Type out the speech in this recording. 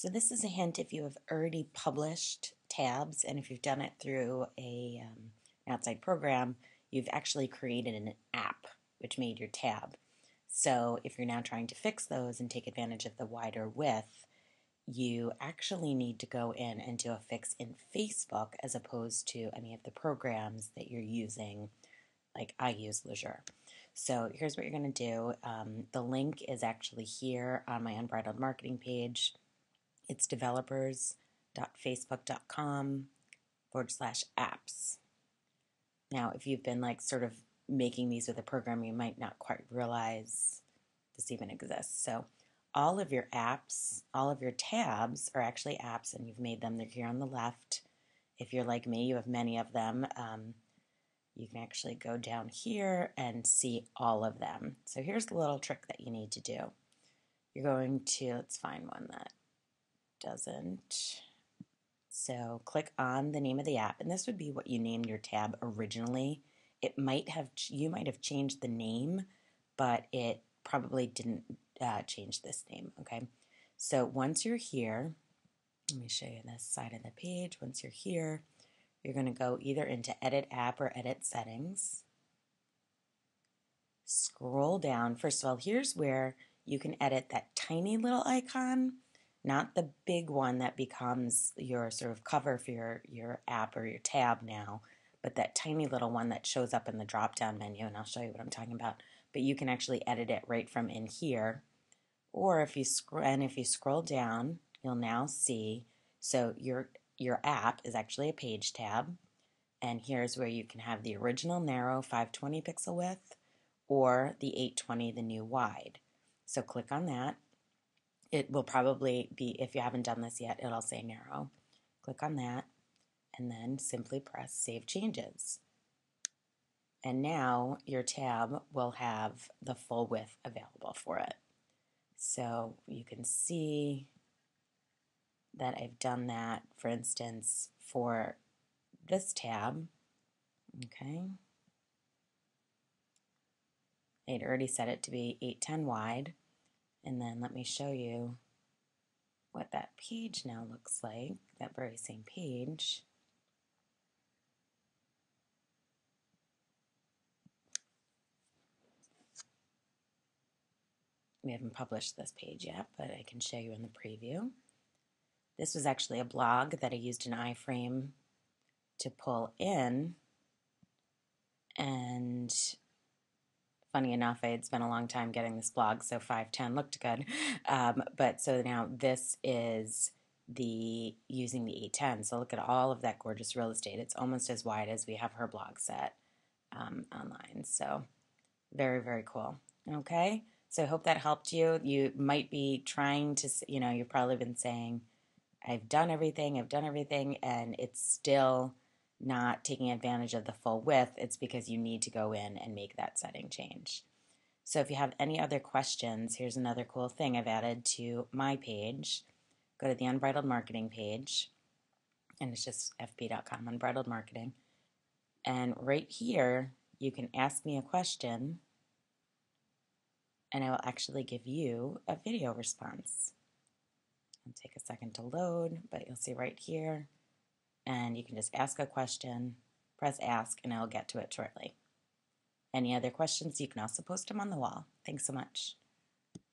So this is a hint if you have already published tabs and if you've done it through an outside program, you've actually created an app which made your tab. So if you're now trying to fix those and take advantage of the wider width, you actually need to go in and do a fix in Facebook as opposed to any of the programs that you're using, like I use Leisure. So here's what you're going to do. The link is actually here on my Unbridled Marketing page. It's developers.facebook.com/apps. Now, if you've been like sort of making these with a program, you might not quite realize this even exists. So all of your apps, all of your tabs are actually apps, and you've made them. They're here on the left. If you're like me, you have many of them. You can actually go down here and see all of them. So here's the little trick that you need to do. You're going to, let's find one that doesn't. So click on the name of the app, and this would be what you named your tab originally. You might have changed the name, but it probably didn't change this name, okay? So once you're here, let me show you this side of the page. Once you're here, you're going to go either into Edit App or Edit Settings. Scroll down. First of all, here's where you can edit that tiny little icon, not the big one that becomes your sort of cover for your app or your tab now, but that tiny little one that shows up in the drop-down menu, and I'll show you what I'm talking about. But you can actually edit it right from in here. Or if you scroll down, you'll now see, so your app is actually a page tab, and here's where you can have the original narrow 520 pixel width or the 820, the new wide. So click on that. It will probably be, if you haven't done this yet, it'll say narrow. Click on that and then simply press Save Changes. And now your tab will have the full width available for it. So you can see that I've done that, for instance, for this tab. Okay. I'd already set it to be 810 wide. And then let me show you what that page now looks like, that very same page. We haven't published this page yet, but I can show you in the preview. This was actually a blog that I used an iframe to pull in, and funny enough, I had spent a long time getting this blog, so 510 looked good. But so now this is using the 810. So look at all of that gorgeous real estate. It's almost as wide as we have her blog set online. So very, very cool. Okay, so I hope that helped you. You might be trying to, you've probably been saying, I've done everything, and it's still not taking advantage of the full width. It's because you need to go in and make that setting change. So if you have any other questions, here's another cool thing I've added to my page. Go to the Unbridled Marketing page, and it's just fb.com, Unbridled Marketing. And right here, you can ask me a question, and I will actually give you a video response. It'll take a second to load, but you'll see right here. And you can just ask a question, press ask, and I'll get to it shortly. Any other questions, you can also post them on the wall. Thanks so much.